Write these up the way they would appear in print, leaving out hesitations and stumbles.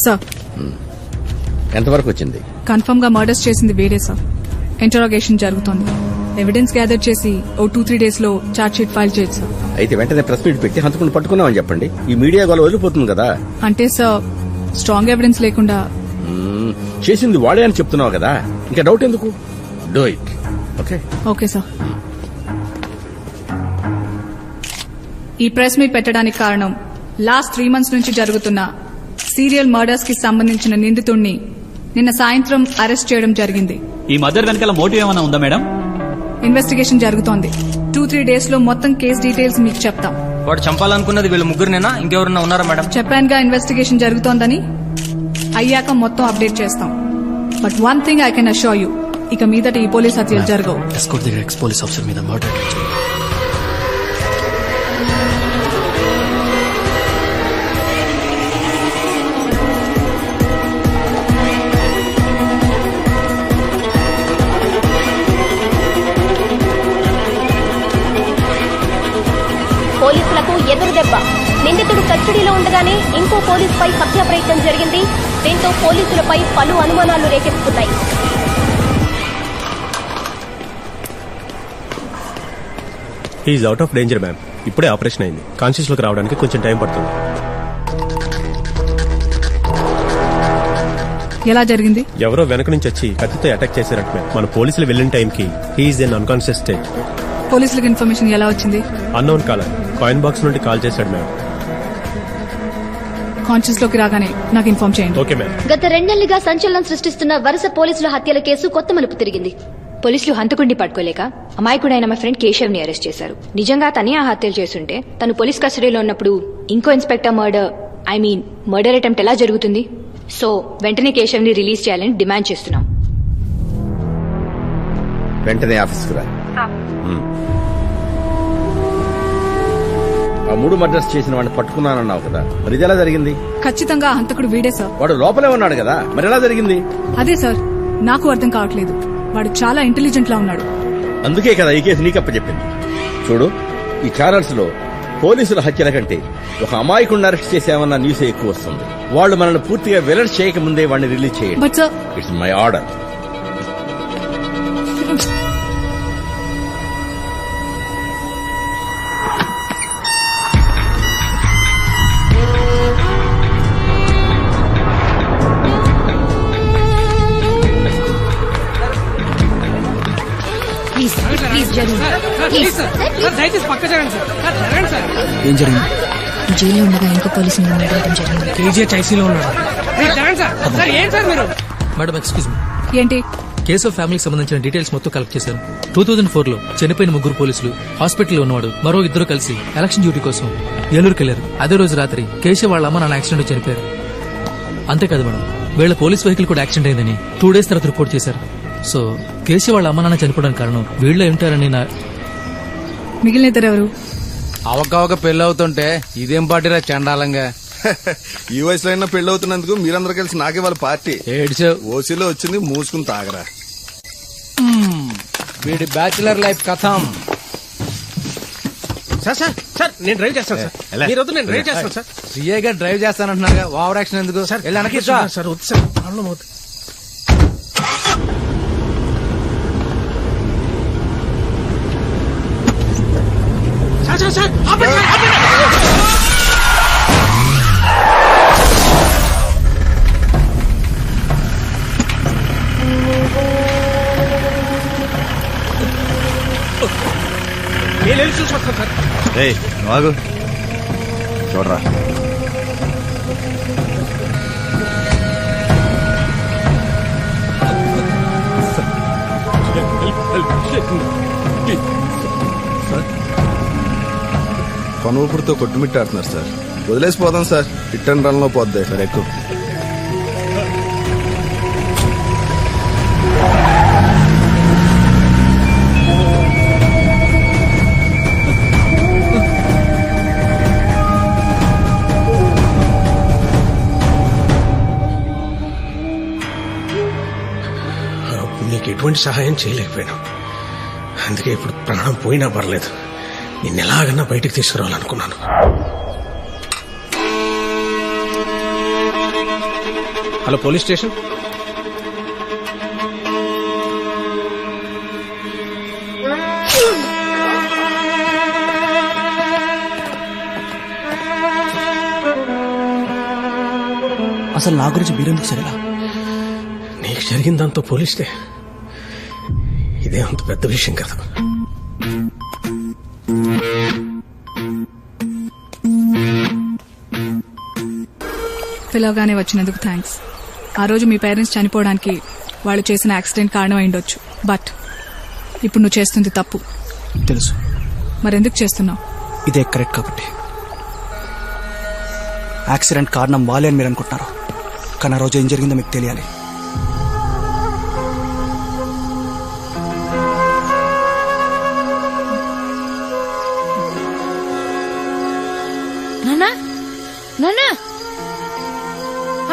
Sir ఎంతవరకు వచ్చింది? Confirm గా మర్డర్స్ చేసింది వేరే సార్. ఇంటరాగేషన్ జరుగుతోంది. ఎవిడెన్స్ గ్యాదర్ చేసి ఓ 2-3 days లో చార్జ్ షీట్ ఫైల్ చేయొచ్చు సార్. అయితే వెంటనే ప్రెస్ మీట్ పెట్టి హంతకుని పట్టుకున్నామని చెప్పండి. ఈ మీడియా గోల వదిలిపోతుంది కదా. అంటే సార్ స్ట్రాంగ్ ఎవిడెన్స్ లేకుండా చేసింది వాడే అని చెప్తున్నావు కదా, ఇంకా డౌట్ ఎందుకు? Do it. Okay okay sir. ఈ ప్రెస్ మీట్ పెట్టడానికి కారణం లాస్ట్ 3 months నుంచి జరుగుతున్న సీరియల్ మర్డర్స్ కి సంబంధించిన నిందితుడిని నిన్న సాయంత్రం అరెస్ట్ చేయడం జరిగింది. ఈ మర్డర్ వెనకాల మోటివ్ ఏమైనా ఉందా మేడం? ఇన్వెస్టిగేషన్ జరుగుతోంది. 2-3 days లో మొత్తం కేసు డీటెయిల్స్ మీకు చెప్తాం. వాడు చంపాలనుకున్నది వీళ్ళు ముగ్గురునేనా, ఇంకెవరన్నా ఉన్నారా మేడం? చెప్పానుగా ఇన్వెస్టిగేషన్ జరుగుతోందని. అయ్యాక మొత్తం అప్డేట్ చేస్తాం. But one thing I can assure you, ఇక మీదట ఈ పోలీస్ హత్యలు జరగవు. ఎస్కోర్ట్ దగ్గర ఎక్స్ పోలీస్ ఆఫీసర్ మీద మర్డర్ పోలీసులకు ఎదురు దెబ్బ. నిందితుడు కస్టడీలో ఉండగానే ఇంకో పోలీసుపై హత్య ప్రయత్నం జరిగింది. దీంతో పోలీసులపై పలు అనుమానాలు రేకెత్తుతున్నాయి. He is out of danger ma'am. ఇప్పుడే ఆపరేషన్ అయింది. కాన్షియస్ లోకి రావడానికి కొంచెం టైం పడుతుంది. ఎలా జరిగింది? ఎవరో వెనక నుంచి వచ్చి కత్తితో అటాక్ చేశారట మ్యామ్. మన పోలీసులు వెళ్ళిన టైంకి హీఈస్ ఇన్ అన్కాన్షియస్ స్టేట్. పోలీసులకు ఇన్ఫర్మేషన్ ఎలా వచ్చింది? అన్నోన్ కాలర్ కాయిన్ బాక్స్ నుండి కాల్ చేశాడు మ్యామ్. కాన్షియస్ లోకి రాగానే నాకు ఇన్ఫార్మ్ చేయండి. Okay ma'am. గత 2 నెలలుగా సంచలనం సృష్టిస్తున్న వరుస పోలీసుల హత్యల కేసు కొత్త మలుపు తిరిగింది. పోలీసులు హంతకుడిని పట్టుకోలేక అమాయకుడైన మా ఫ్రెండ్ కేశవ్ ని అరెస్ట్ చేశారు. నిజంగా తనే ఆ హత్యలు చేస్తుంటే తను పోలీస్ కస్టడీలో ఉన్నప్పుడు ఇంకో ఇన్స్పెక్టర్ మర్డర్ అటెంప్ట్ ఎలా జరుగుతుంది? సో వెంటనే కేశవ్ ని రిలీజ్ చేయాలని డిమాండ్ చేస్తున్నాం. వెంటనే ఆఫీస్కి రా. ఆ 3 మర్డర్స్ చేసిన వాడిని పట్టుకున్నానన్నావు కదా, మరి ఇది ఎలా జరిగింది? ఖచ్చితంగా హంతకుడు వీడే సార్. వాడు లోపలే ఉన్నాడు కదా, మరి ఎలా జరిగింది? అదే సార్ నాకు అర్థం కావట్లేదు. వాడు చాలా ఇంటెలిజెంట్ లా ఉన్నాడు. అందుకే కదా ఈ కేసు నీకప్ప చెప్పింది. చూడు, ఈ ఛానల్స్ లో పోలీసుల హత్యల కంటే ఒక అమాయకుడిని అరెస్ట్ చేసామన్న న్యూస్ ఎక్కువ వస్తుంది. వాళ్ళు మనల్ని పూర్తిగా వెలెన్స్ చేయకముందే వాడిని రిలీజ్ చేయండి. But sir it's my order. ఏం జరిగింది? జైల్లో ఉండగా ఇంకో పోలీసు మీద మర్డర్ జరిగింది. కేజీహెచ్ఐసీలో ఉన్నాడు. Madam excuse me. ఏంటి? కేసు ఫ్యామిలీకి సంబంధించిన డీటెయిల్స్ మొత్తం కలెక్ట్ చేశారు. 2004లో చనిపోయిన 3 పోలీసులు, హాస్పిటల్లో ఉన్నవాడు, మరో 2 కలిసి ఎలక్షన్ డ్యూటీ కోసం ఏలూరుకి వెళ్లారు. అదే రోజు రాత్రి కేశవ్ వాళ్ళ అమ్మ నాన్న యాక్సిడెంట్ చనిపోయారు. అంతేకాదు మేడం, వీళ్ళ పోలీస్ వెహికల్ కూడా యాక్సిడెంట్ అయిందని 2 days తర్వాత రిపోర్ట్ చేశారు. సో కేశవ్ వాళ్ళ అమ్మ నాన్న చనిపోవడానికి కారణం వీళ్ళే ఉంటారని మిగిలిన ఇద్దరు ఎవరు? అవకవక పెళ్ళవుతుంటే ఇదేం పార్టీరా చండాలంగా. ఈ వయసులో అయినా పెళ్లి అవుతున్నందుకు మీరందరూ కలిసి నాకే వాళ్ళ పార్టీ ఏడ్చావు. ఓసీలో వచ్చింది, మూసుకుని తాగరా. వీడి బ్యాచులర్ లైఫ్ కథం. సార్ నేను డ్రైవ్ చేస్తాను సార్. మీరు వద్దు, నేను డ్రైవ్ చేస్తాను సార్. సీఏగా డ్రైవ్ చేస్తానంటున్నాగా, ఓవర్ యాక్షన్ ఎందుకు? వెళ్ళి వెనక్కి రా. సార్ వద్దు సార్, ప్రాబ్లం అవుతుంది. ఆగు, చూడరా. పనుపుడితో కొట్టుమిట్టాడుతున్నారు సార్. వదిలేసిపోదాం సార్, హిట్ అండ్ రన్ లో పోద్ది సార్. ఎక్కువ నీకు ఎటువంటి సహాయం చేయలేకపోయాను. అందుకే ఇప్పుడు ప్రాణం పోయినా పర్లేదు, నిన్ను ఎలాగన్నా బయటికి తీసుకురావాలనుకున్నాను. Hello police station. అసలు నా గురించి మీరెందుకు సరేలా? నీకు జరిగిందంతా పోలీస్తే ఇదే అంత పెద్ద విషయం కదా. పిలవగానే వచ్చినందుకు థ్యాంక్స్. ఆ రోజు మీ పేరెంట్స్ చనిపోవడానికి వాళ్ళు చేసిన యాక్సిడెంట్ కారణం అయిండొచ్చు. బట్ ఇప్పుడు నువ్వు చేస్తుంది తప్పు. తెలుసు. మరెందుకు చేస్తున్నావు? ఇదే కరెక్ట్ కాబట్టి. యాక్సిడెంట్ కారణం వాళ్ళే అని మీరు అనుకుంటున్నారు, కానీ ఆ రోజు ఏం జరిగిందో మీకు తెలియాలి. నాన్నా, నాన్నా,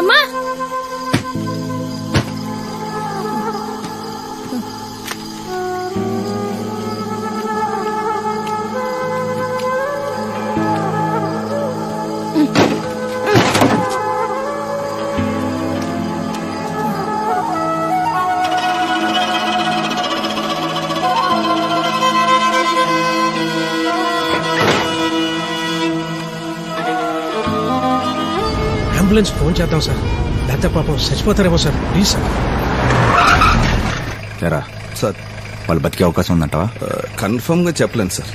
అమ్మా, అంబులెన్స్ ఫోన్ చేద్దాం సార్, లేకపోతే పాపం చచ్చిపోతారేమో సార్. Please sir. లేరా సార్, వాళ్ళు బతికే అవకాశం ఉందంటావా? కన్ఫర్మ్ గా చెప్పలేను సార్.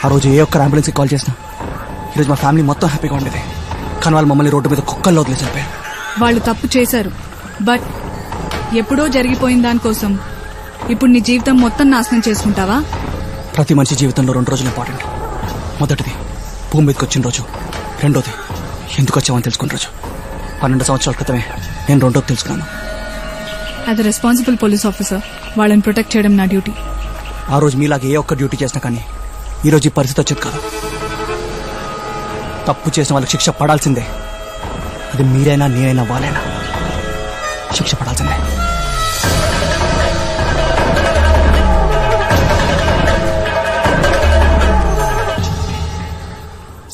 ఆ రోజు ఏ ఒక్కరు అంబులెన్స్కి కాల్ చేసినా ఈరోజు మా ఫ్యామిలీ మొత్తం హ్యాపీగా ఉండేది. కానీ వాళ్ళు మమ్మల్ని రోడ్డు మీద కుక్కల్లో వదిలేసి వెళ్ళిపోయారు. వాళ్ళు తప్పు చేశారు, బట్ ఎప్పుడో జరిగిపోయిన దానికోసం ఇప్పుడు నీ జీవితం మొత్తం నాశనం చేసుకుంటావా? ప్రతి మనిషి జీవితంలో 2 రోజులు ఇంపార్టెంట్. మొదటిది భూమి మీదకి వచ్చిన రోజు, రెండోది ఎందుకు వచ్చామని తెలుసుకున్న రోజు. 12 సంవత్సరాల క్రితమే నేను రెండోది తెలుసుకున్నాను. As a responsible police officer వాళ్ళని ప్రొటెక్ట్ చేయడం నా డ్యూటీ. ఆ రోజు మీలాగే ఏ ఒక్క డ్యూటీ చేసినా కానీ ఈ రోజు ఈ పరిస్థితి వచ్చేది కాదు. తప్పు చేసిన వాళ్ళకి శిక్ష పడాల్సిందే. అది మీరైనా నేనైనా వాళ్ళైనా శిక్ష పడాల్సిందే.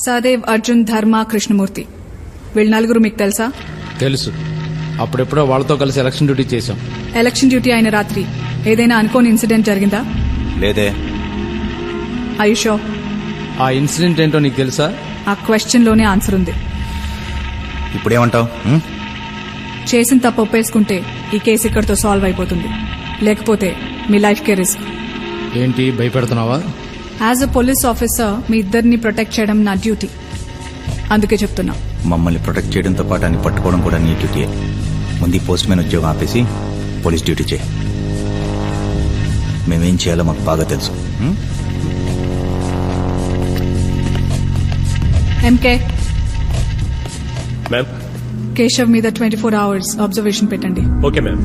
సహదేవ్, అర్జున్, ధర్మ, కృష్ణమూర్తి వీళ్ళు నలుగురు మీకు తెలుసా? తెలుసు. అప్పుడెప్పుడో వాళ్ళతో కలిసి ఎలక్షన్ డ్యూటీ చేశాం. ఎలక్షన్ డ్యూటీ అయిన రాత్రి ఏదైనా అనుకోని ఇన్సిడెంట్ జరిగిందా? లేదే. ఆయుషో, ఆ ఇన్సిడెంట్ ఏంటో నీకు తెలుసా? ఆ క్వశ్చన్ లోనే ఆన్సర్ ఉంది. ఇప్పుడేమంటావు? చేసిన తప్పు ఒప్పేసుకుంటే ఈ కేసు ఇక్కడితో సాల్వ్ అయిపోతుంది, లేకపోతే మీ లైఫ్ కే రిస్క్. ఏంటి భయపెడుతున్నావా? యాజ్ అ పోలీస్ ఆఫీసర్ మీ ఇద్దరిని ప్రొటెక్ట్ చేయడం నా డ్యూటీ, అందుకే చెప్తున్నా. మమ్మల్ని ప్రొటెక్ట్ చేయడంతో పాటు అన్ని పట్టుకోవడం కూడా నీ డ్యూటీయే. ముందు పోస్ట్ మ్యాన్ ఉద్యోగం ఆపేసి పోలీస్ డ్యూటీ చేయి. మేమేం చేయాలో మాకు బాగా తెలుసు. MK, ma'am. కేశవ్ మీద 24 hours అబ్జర్వేషన్ పెట్టండి. Okay ma'am.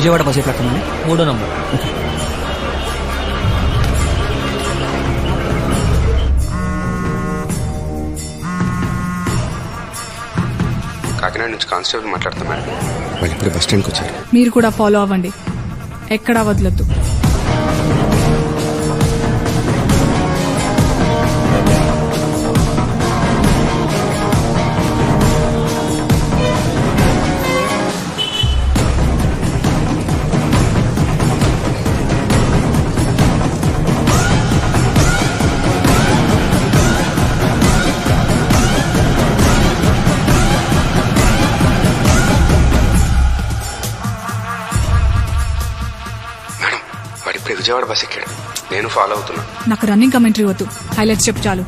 విజయవాడ బస్ ఏ ప్లాట్ఫామ్ అండి? 3వ నంబర్. కాకినాడ నుంచి కానిస్టేబుల్ మాట్లాడతాం మేడం. వాళ్ళు ఇప్పుడే బస్ స్టాండ్కి వచ్చారు. మీరు కూడా ఫాలో అవ్వండి, ఎక్కడా వదలొద్దు. విజయవాడ బస్ ఎక్కాడు, నేను ఫాలో అవుతున్నా. నాకు రన్నింగ్ కమెంటరీ వద్దు, హైలైట్స్ చెప్పు చాలు.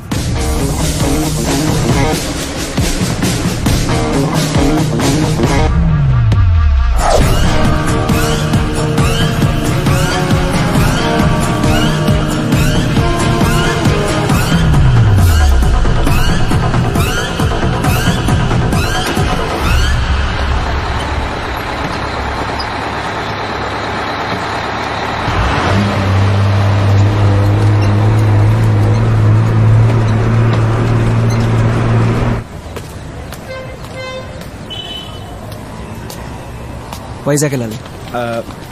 వైజాగ్ వెళ్ళాలి.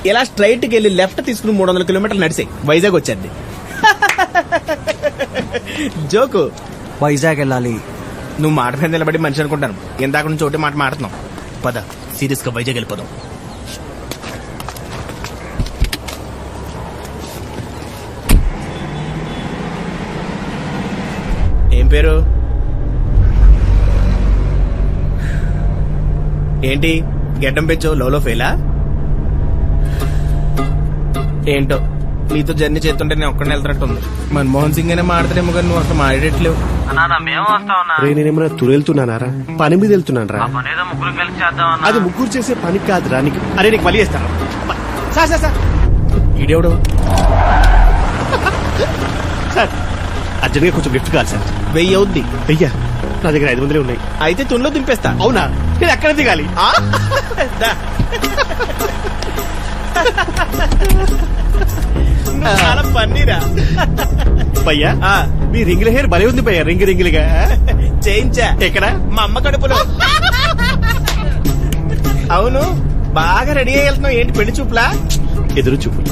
ఇలా స్ట్రైట్ కి వెళ్ళి లెఫ్ట్ తీసుకుని 300 కిలోమీటర్లు నడిసే వైజాగ్ వచ్చేది. జోకు. వైజాగ్ వెళ్ళాలి. నువ్వు మాట మీద నిలబడి మనిషి అనుకుంటాను, ఇందాక నుంచి ఒకటి మాట మాడుతున్నావు. పద సీరియస్ గా వైజాగ్ వెళ్ళిపోదాం. ఏం పేరు? ఏంటి గెడ్డం పెంచో లోలో ఫెయిలా? ఏంటో నీతో జర్నీ చేస్తుంటే నేను ఒక్కడిని వెళ్తున్నట్టుంది. మన్మోహన్ సింగ్ అనే మాడతాడేమో కానీ నువ్వు అసలు మాడేట్లేవు. నేనేమన్నా తురెళ్తున్నానారా? పని మీద వెళ్తున్నాను రా. అది ముగ్గురు చేసే పని కాదురా నీకు. అరే నీకు మళ్ళీ చేస్తాను. సార్ ఈడేవుడు సార్ అర్జెంట్ గా కొంచెం లిఫ్ట్ కావాలి సార్. 1000 అవుద్ది. అయ్యా నా దగ్గర 500 ఉన్నాయి. అయితే తునిలో దింపేస్తా. అవునా? నేను ఎక్కడ దిగాలి? చాలా పన్నీరా భయ్యా. మీ రింగుల హెయిర్ భలే ఉంది భయ్యా. రింగులుగా చేయించా. ఎక్కడ? మా అమ్మ కడుపులో. అవును, బాగా రెడీ అయ్యి వెళ్తున్నావు. ఏంటి పెళ్లి చూపులా? ఎదురు చూపు.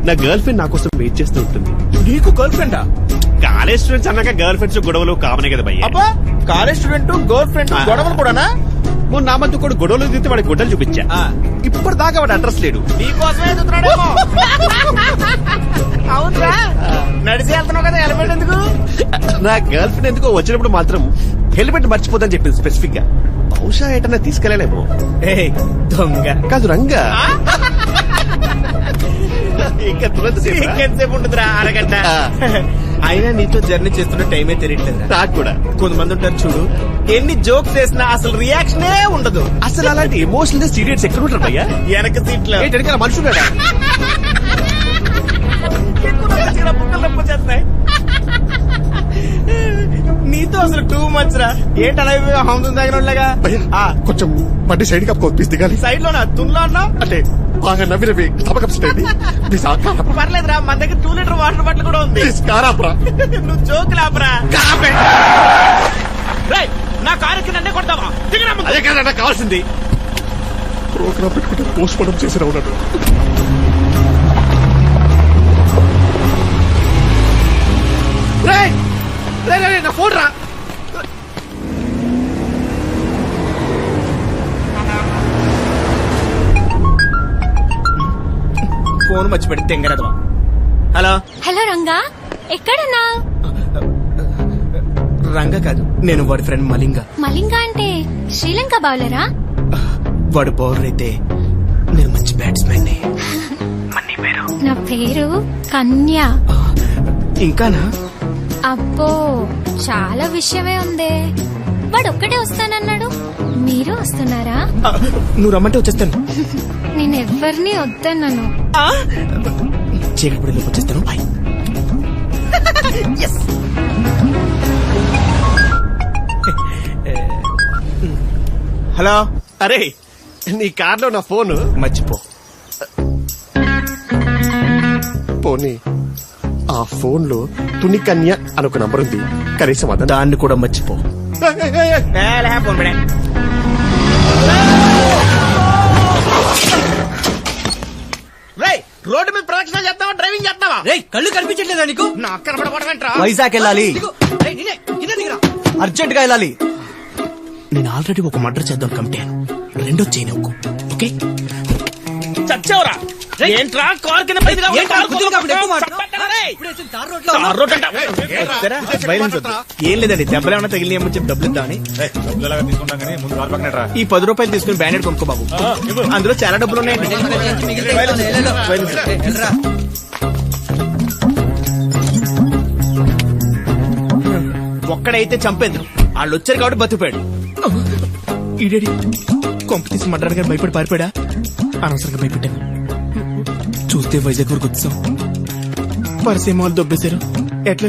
నా గర్ల్ ఫ్రెండ్ నా కోసం వెయిట్ చేస్తూ ఉంటుంది. నీకు గర్ల్ ఫ్రెండా? కాలేజ్ స్టూడెంట్స్ అన్నాక గర్ల్ ఫ్రెండ్స్ గొడవలు కామనే కదా భయ్యా. అబ్బా, కాలేజ్ స్టూడెంట్ గర్ల్ ఫ్రెండ్ గొడవలు కూడానా? మొన్న నా మధ్య కూడా గొడవలు దిగితే వాడి గుడ్డలు చూపించా. ఇప్పుడు దాకా వాడు అడ్రస్ లేడు. నీకోసమే ఎదుగుతున్నాడేమో. అవునరా, నడిచి వెళ్తున్నావు కదా, హెల్మెట్ ఎందుకు? నా గర్ల్ ఫ్రెండ్ ఎందుకో వచ్చినప్పుడు మాత్రం హెల్మెట్ మర్చిపోదని చెప్పింది స్పెసిఫిక్ గా. బహుశా ఎటన్నా తీసుకెళ్లేమో. దొంగ కాదు రంగా. ఇంకా ఇంకెంతసేపు ఉంటుందిరా? అరగంట. అయినా నీతో జర్నీ చేస్తున్న టైమే తెలియట్లేదు నాకు కూడా. కొంతమంది ఉంటారు చూడు, ఎన్ని జోక్స్ చేసినా అసలు రియాక్షనే ఉండదు. అసలు అలాంటి ఎమోషనల్ సీరియస్ ఎక్కడ ఉంటారు భయ్యా? వెనక సీట్లో మనుషులు నీతో అసలు టూ మచ్ రా. ఏంటి అలా హంసం తగినగా? కొంచెం బండి సైడ్ కప్ పీస్ దిగాలి. సైడ్ లోనా? తున్లో అన్నా అంటే బాగా నవ్వి పర్లేదురా, మన దగ్గర 2 లీటర్ వాటర్ బాటిల్ కూడా ఉంది. నువ్వు జోక్ లాపరా. నా కారు నన్నే కొడతావా? అదే కాదన్నా కావాల్సింది. ప్రోగ్రామ్ పెట్టుకుంటే పోస్ట్ మార్టం చేసి ఉన్నాడు. నా ఫోన్ రా. ఫోన్ మర్చిపెట్టి తెంగరదవా. హలో హలో రంగా, ఎక్కడన్నా? రంగా కాదు, నేను వాడి ఫ్రెండ్ మలింగ. మలింగ అంటే శ్రీలంక బౌలరా? వాడు బౌలర్ అయితే నేను మంచి బ్యాట్స్మెన్. నా పేరు కన్య. ఇంకానా? అబ్బో, చాలా విషయమే ఉందే. వాడు ఒక్కడే వస్తానన్నాడు, మీరు వస్తున్నారా? నువ్వు రమ్మంటే వచ్చేస్తాను. నేను ఎవరిని వద్దన్నాను. చీకటి పడి వచ్చేస్తాను. బాయ్. హలో. అరే నీ కార్లో నా ఫోన్ మర్చిపో. పోనీ ఆ ఫోన్ లో తునికన్య అని ఒక నంబర్ ఉంది, కనీసం అతను దాన్ని కూడా మర్చిపో. ఫోన్ పెడే. రోడ్డు మీద ప్రదక్షిణ చేస్తావా, డ్రైవింగ్ చేస్తావా? కళ్ళు కనిపించట్లేదా నీకు? నాకు కనపడకూడదంట్రా. వైజాగ్ వెళ్ళాలి, అర్జెంట్ గా వెళ్ళాలి. నేను ఆల్రెడీ ఒక మర్డర్ చేద్దాం కమిటీ, రెండో చేయను. ఓకే చచ్చావురా. ఏంట్రా కార్ కింద ఏం లేదండి, దెబ్బలు ఏమన్నా తగిలినాయమని చెప్పి డబ్బులు ఇద్దామని. ఈ 10 రూపాయలు తీసుకుని బ్యాండెడ్ కొనుక్కో బాబు, అందులో చాలా డబ్బులు ఉన్నాయండి. ఒక్కడైతే చంపేది, వాళ్ళు వచ్చారు కాబట్టి బతికిపోయాడు. ఈడేడి కొంప తీసి మర్డర్ గారు భయపడి పారిపోయాడా? అనవసరంగా భయపెట్టాను. చూస్తే వైజాగ్ వరకు వచ్చాం, పరిసేమో వాళ్ళు దొబ్బేశారు. ఎట్లా